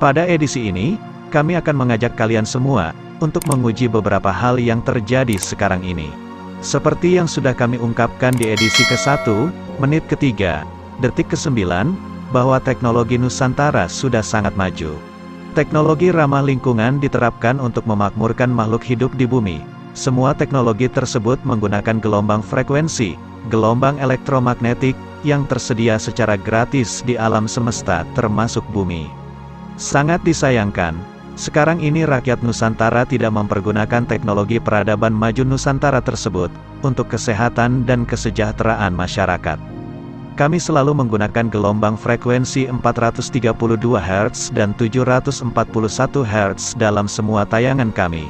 Pada edisi ini, kami akan mengajak kalian semua untuk menguji beberapa hal yang terjadi sekarang ini. Seperti yang sudah kami ungkapkan di edisi ke-1, menit ke-3, detik ke-9, bahwa teknologi Nusantara sudah sangat maju. Teknologi ramah lingkungan diterapkan untuk memakmurkan makhluk hidup di bumi. Semua teknologi tersebut menggunakan gelombang frekuensi, gelombang elektromagnetik, yang tersedia secara gratis di alam semesta termasuk bumi. Sangat disayangkan, sekarang ini rakyat Nusantara tidak mempergunakan teknologi peradaban maju Nusantara tersebut, untuk kesehatan dan kesejahteraan masyarakat. Kami selalu menggunakan gelombang frekuensi 432 Hz dan 741 Hz dalam semua tayangan kami.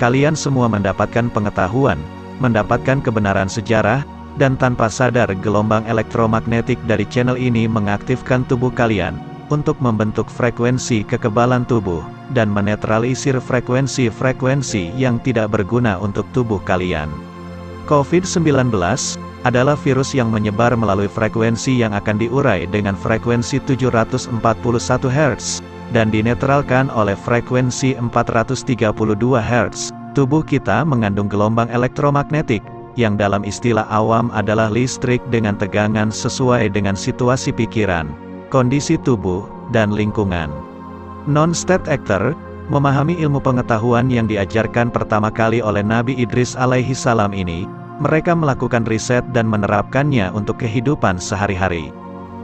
Kalian semua mendapatkan pengetahuan, mendapatkan kebenaran sejarah, dan tanpa sadar gelombang elektromagnetik dari channel ini mengaktifkan tubuh kalian, untuk membentuk frekuensi kekebalan tubuh, dan menetralisir frekuensi-frekuensi yang tidak berguna untuk tubuh kalian. COVID-19 adalah virus yang menyebar melalui frekuensi yang akan diurai dengan frekuensi 741 Hz, dan dinetralkan oleh frekuensi 432 Hz. Tubuh kita mengandung gelombang elektromagnetik, yang dalam istilah awam adalah listrik dengan tegangan sesuai dengan situasi pikiran, kondisi tubuh, dan lingkungan. Non-state actor memahami ilmu pengetahuan yang diajarkan pertama kali oleh Nabi Idris alaihi salam ini. Mereka melakukan riset dan menerapkannya untuk kehidupan sehari-hari.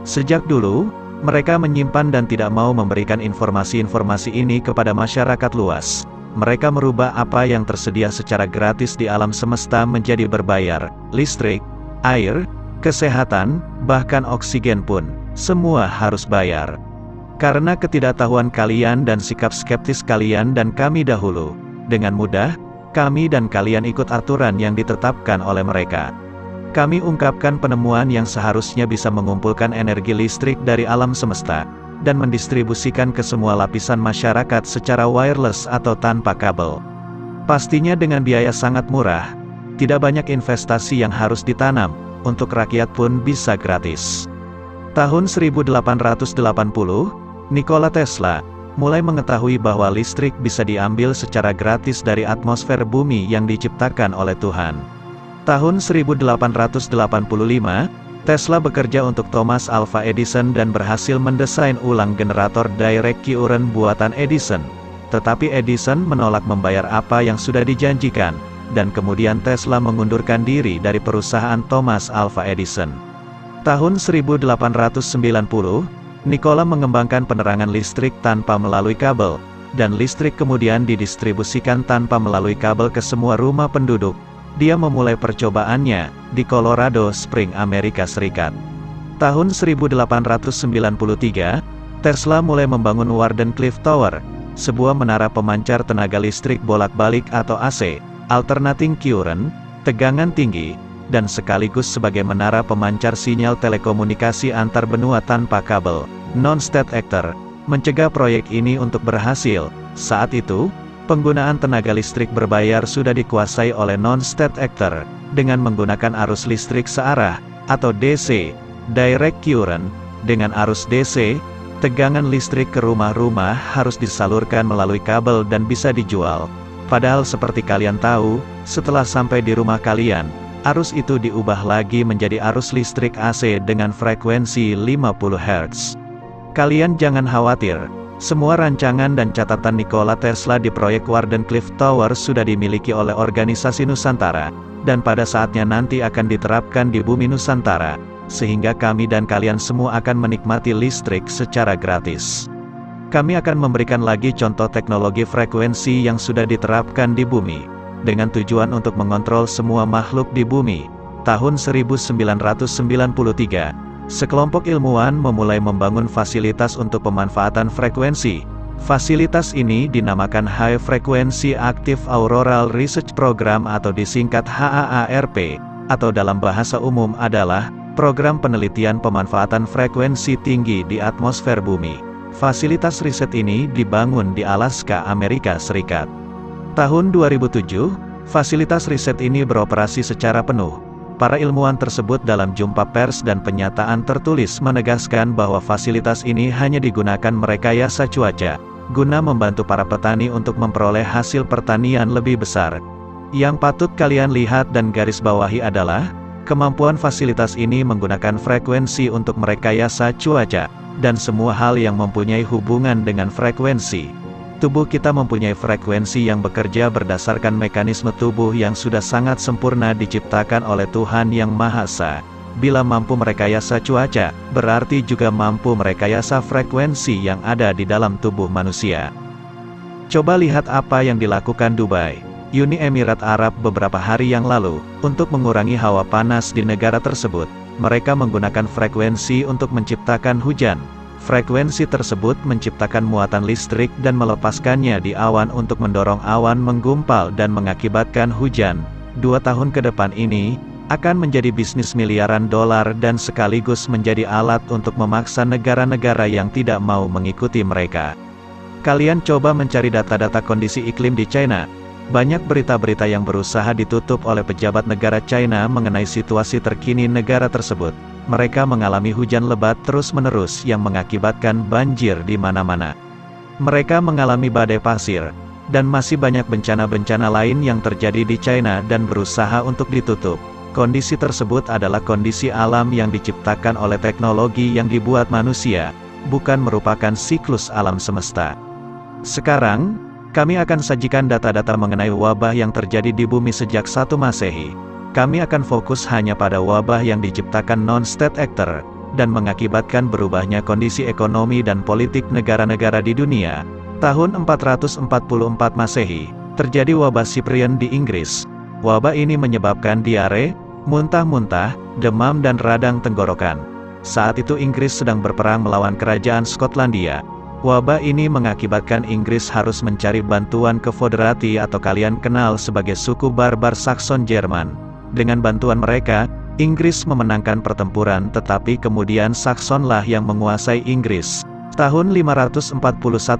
Sejak dulu, mereka menyimpan dan tidak mau memberikan informasi-informasi ini kepada masyarakat luas. Mereka merubah apa yang tersedia secara gratis di alam semesta menjadi berbayar. Listrik, air, kesehatan, bahkan oksigen pun, semua harus bayar. Karena ketidaktahuan kalian dan sikap skeptis kalian dan kami dahulu, dengan mudah, kami dan kalian ikut aturan yang ditetapkan oleh mereka. Kami ungkapkan penemuan yang seharusnya bisa mengumpulkan energi listrik dari alam semesta, dan mendistribusikan ke semua lapisan masyarakat secara wireless atau tanpa kabel. Pastinya dengan biaya sangat murah, tidak banyak investasi yang harus ditanam, untuk rakyat pun bisa gratis. Tahun 1880, Nikola Tesla mulai mengetahui bahwa listrik bisa diambil secara gratis dari atmosfer bumi yang diciptakan oleh Tuhan. Tahun 1885, Tesla bekerja untuk Thomas Alva Edison dan berhasil mendesain ulang generator direct current buatan Edison. Tetapi Edison menolak membayar apa yang sudah dijanjikan, dan kemudian Tesla mengundurkan diri dari perusahaan Thomas Alva Edison. Tahun 1890, Nikola mengembangkan penerangan listrik tanpa melalui kabel, dan listrik kemudian didistribusikan tanpa melalui kabel ke semua rumah penduduk. Dia memulai percobaannya di Colorado Springs, Amerika Serikat. Tahun 1893, Tesla mulai membangun Wardenclyffe Tower, sebuah menara pemancar tenaga listrik bolak-balik atau AC, alternating current, tegangan tinggi, dan sekaligus sebagai menara pemancar sinyal telekomunikasi antar benua tanpa kabel. Non-state actor mencegah proyek ini untuk berhasil. Saat itu, penggunaan tenaga listrik berbayar sudah dikuasai oleh non-state actor, dengan menggunakan arus listrik searah, atau DC, direct current. Dengan arus DC, tegangan listrik ke rumah-rumah harus disalurkan melalui kabel dan bisa dijual. Padahal seperti kalian tahu, setelah sampai di rumah kalian, arus itu diubah lagi menjadi arus listrik AC dengan frekuensi 50 Hz. Kalian jangan khawatir, semua rancangan dan catatan Nikola Tesla di proyek Wardenclyffe Tower sudah dimiliki oleh organisasi Nusantara, dan pada saatnya nanti akan diterapkan di bumi Nusantara, sehingga kami dan kalian semua akan menikmati listrik secara gratis. Kami akan memberikan lagi contoh teknologi frekuensi yang sudah diterapkan di bumi, dengan tujuan untuk mengontrol semua makhluk di bumi. Tahun 1993, sekelompok ilmuwan memulai membangun fasilitas untuk pemanfaatan frekuensi. Fasilitas ini dinamakan High Frequency Active Auroral Research Program atau disingkat HAARP, atau dalam bahasa umum adalah Program Penelitian Pemanfaatan Frekuensi Tinggi di Atmosfer Bumi. Fasilitas riset ini dibangun di Alaska, Amerika Serikat. Tahun 2007, fasilitas riset ini beroperasi secara penuh. Para ilmuwan tersebut dalam jumpa pers dan penyataan tertulis menegaskan bahwa fasilitas ini hanya digunakan merekayasa cuaca, guna membantu para petani untuk memperoleh hasil pertanian lebih besar. Yang patut kalian lihat dan garis bawahi adalah, kemampuan fasilitas ini menggunakan frekuensi untuk merekayasa cuaca, dan semua hal yang mempunyai hubungan dengan frekuensi. Tubuh kita mempunyai frekuensi yang bekerja berdasarkan mekanisme tubuh yang sudah sangat sempurna diciptakan oleh Tuhan Yang Maha Esa. Bila mampu merekayasa cuaca, berarti juga mampu merekayasa frekuensi yang ada di dalam tubuh manusia. Coba lihat apa yang dilakukan Dubai, Uni Emirat Arab beberapa hari yang lalu, untuk mengurangi hawa panas di negara tersebut. Mereka menggunakan frekuensi untuk menciptakan hujan. Frekuensi tersebut menciptakan muatan listrik dan melepaskannya di awan untuk mendorong awan menggumpal dan mengakibatkan hujan. 2 tahun ke depan ini akan menjadi bisnis miliaran dolar dan sekaligus menjadi alat untuk memaksa negara-negara yang tidak mau mengikuti mereka. Kalian coba mencari data-data kondisi iklim di China. Banyak berita-berita yang berusaha ditutup oleh pejabat negara China mengenai situasi terkini negara tersebut. Mereka mengalami hujan lebat terus-menerus yang mengakibatkan banjir di mana-mana. Mereka mengalami badai pasir, dan masih banyak bencana-bencana lain yang terjadi di China dan berusaha untuk ditutup. Kondisi tersebut adalah kondisi alam yang diciptakan oleh teknologi yang dibuat manusia, bukan merupakan siklus alam semesta. Sekarang, kami akan sajikan data-data mengenai wabah yang terjadi di bumi sejak 1 Masehi. Kami akan fokus hanya pada wabah yang diciptakan non-state actor, dan mengakibatkan berubahnya kondisi ekonomi dan politik negara-negara di dunia. Tahun 444 Masehi, terjadi wabah Cyprian di Inggris. Wabah ini menyebabkan diare, muntah-muntah, demam dan radang tenggorokan. Saat itu Inggris sedang berperang melawan kerajaan Skotlandia. Wabah ini mengakibatkan Inggris harus mencari bantuan ke Foderati atau kalian kenal sebagai suku barbar Saxon Jerman. Dengan bantuan mereka, Inggris memenangkan pertempuran tetapi kemudian Saksonlah yang menguasai Inggris. Tahun 541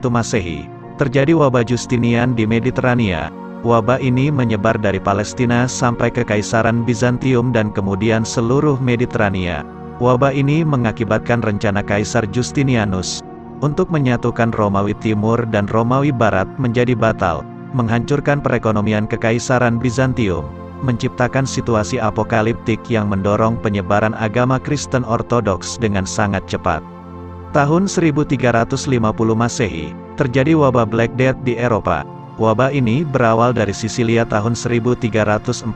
Masehi, terjadi wabah Justinian di Mediterania. Wabah ini menyebar dari Palestina sampai ke Kaisaran Bizantium dan kemudian seluruh Mediterania. Wabah ini mengakibatkan rencana Kaisar Justinianus untuk menyatukan Romawi Timur dan Romawi Barat menjadi batal, menghancurkan perekonomian Kekaisaran Bizantium, menciptakan situasi apokaliptik yang mendorong penyebaran agama Kristen Ortodoks dengan sangat cepat. Tahun 1350 Masehi, terjadi wabah Black Death di Eropa. Wabah ini berawal dari Sisilia tahun 1347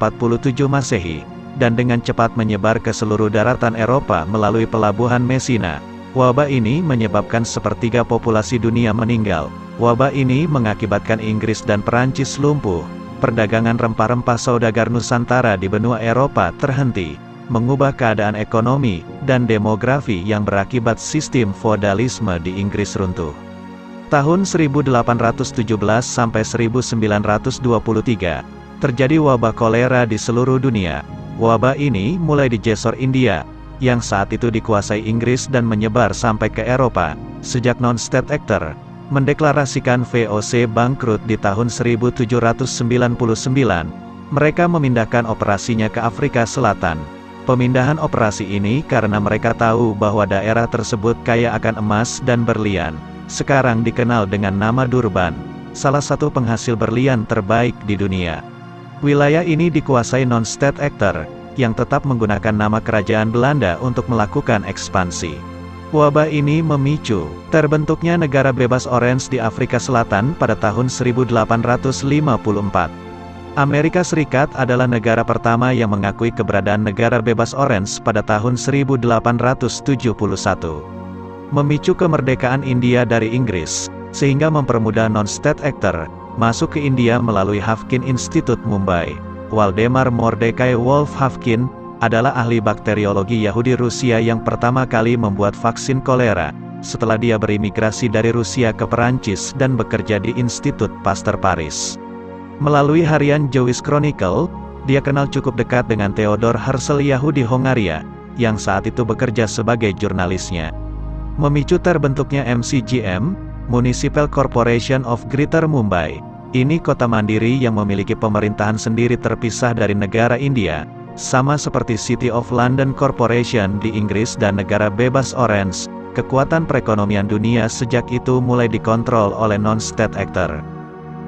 Masehi, dan dengan cepat menyebar ke seluruh daratan Eropa melalui pelabuhan Messina. Wabah ini menyebabkan sepertiga populasi dunia meninggal. Wabah ini mengakibatkan Inggris dan Perancis lumpuh. Perdagangan rempah-rempah saudagar Nusantara di benua Eropa terhenti, mengubah keadaan ekonomi dan demografi yang berakibat sistem feodalisme di Inggris runtuh. Tahun 1817 sampai 1923, terjadi wabah kolera di seluruh dunia. Wabah ini mulai di Jessore, India, yang saat itu dikuasai Inggris dan menyebar sampai ke Eropa. Sejak non-state actor mendeklarasikan VOC bangkrut di tahun 1799, mereka memindahkan operasinya ke Afrika Selatan. Pemindahan operasi ini karena mereka tahu bahwa daerah tersebut kaya akan emas dan berlian. Sekarang dikenal dengan nama Durban, salah satu penghasil berlian terbaik di dunia. Wilayah ini dikuasai non-state actor, yang tetap menggunakan nama kerajaan Belanda untuk melakukan ekspansi. Wabah ini memicu terbentuknya negara bebas Orange di Afrika Selatan pada tahun 1854. Amerika Serikat adalah negara pertama yang mengakui keberadaan negara bebas Orange pada tahun 1871. Memicu kemerdekaan India dari Inggris, sehingga mempermudah non-state actor masuk ke India melalui Hafkin Institute Mumbai. Waldemar Mordecai Wolf Hafkin adalah ahli bakteriologi Yahudi Rusia yang pertama kali membuat vaksin kolera, setelah dia berimigrasi dari Rusia ke Perancis dan bekerja di Institut Pasteur Paris. Melalui harian Jewish Chronicle, dia kenal cukup dekat dengan Theodor Herzl Yahudi Hongaria, yang saat itu bekerja sebagai jurnalisnya. Memicu terbentuknya MCGM, Municipal Corporation of Greater Mumbai. Ini kota mandiri yang memiliki pemerintahan sendiri terpisah dari negara India. Sama seperti City of London Corporation di Inggris dan negara bebas Orange, kekuatan perekonomian dunia sejak itu mulai dikontrol oleh non-state actor.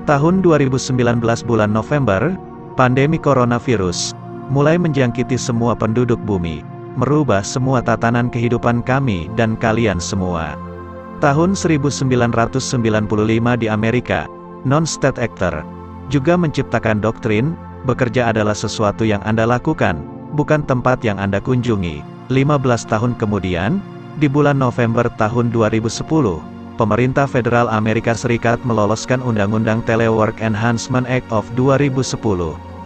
Tahun 2019 bulan November, pandemi coronavirus mulai menjangkiti semua penduduk bumi, merubah semua tatanan kehidupan kami dan kalian semua. Tahun 1995 di Amerika, non-state actor juga menciptakan doktrin, bekerja adalah sesuatu yang Anda lakukan, bukan tempat yang Anda kunjungi. 15 tahun kemudian, di bulan November tahun 2010, pemerintah federal Amerika Serikat meloloskan Undang-Undang Telework Enhancement Act of 2010,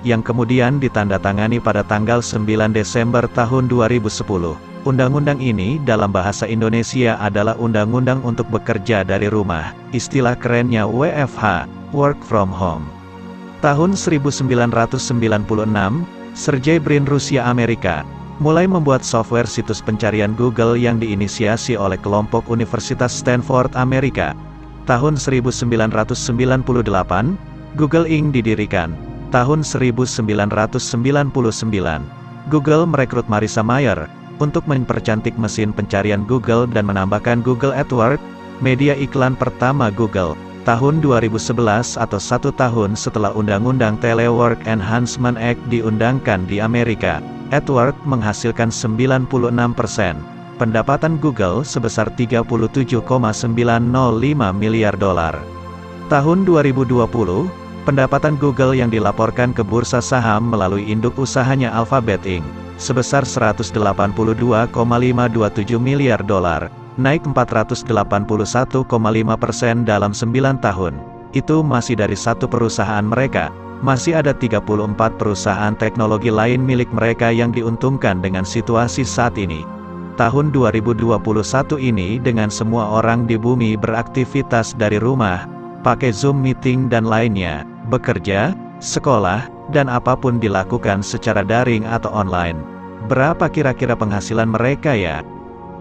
yang kemudian ditandatangani pada tanggal 9 Desember tahun 2010. Undang-undang ini dalam bahasa Indonesia adalah Undang-Undang untuk Bekerja dari Rumah, istilah kerennya WFH, Work from Home. Tahun 1996, Sergey Brin Rusia Amerika, mulai membuat software situs pencarian Google yang diinisiasi oleh kelompok Universitas Stanford Amerika. Tahun 1998, Google Inc. didirikan. Tahun 1999, Google merekrut Marissa Mayer untuk mempercantik mesin pencarian Google dan menambahkan Google AdWords, media iklan pertama Google. Tahun 2011 atau 1 tahun setelah Undang-Undang Telework Enhancement Act diundangkan di Amerika, AdWords menghasilkan 96% pendapatan Google sebesar $37,905 miliar. Tahun 2020, pendapatan Google yang dilaporkan ke bursa saham melalui induk usahanya Alphabet Inc. sebesar $182,527 miliar, naik 481,5% dalam 9 tahun. Itu masih dari satu perusahaan mereka. Masih ada 34 perusahaan teknologi lain milik mereka yang diuntungkan dengan situasi saat ini. Tahun 2021 ini dengan semua orang di bumi beraktivitas dari rumah, pakai Zoom meeting dan lainnya, bekerja, sekolah, dan apapun dilakukan secara daring atau online. Berapa kira-kira penghasilan mereka ya?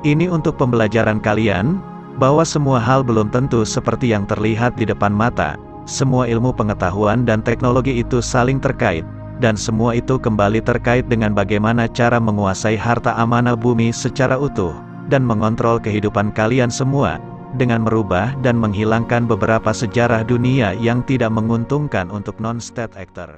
Ini untuk pembelajaran kalian, bahwa semua hal belum tentu seperti yang terlihat di depan mata. Semua ilmu pengetahuan dan teknologi itu saling terkait, dan semua itu kembali terkait dengan bagaimana cara menguasai harta amanah bumi secara utuh, dan mengontrol kehidupan kalian semua, dengan merubah dan menghilangkan beberapa sejarah dunia yang tidak menguntungkan untuk non-state actor.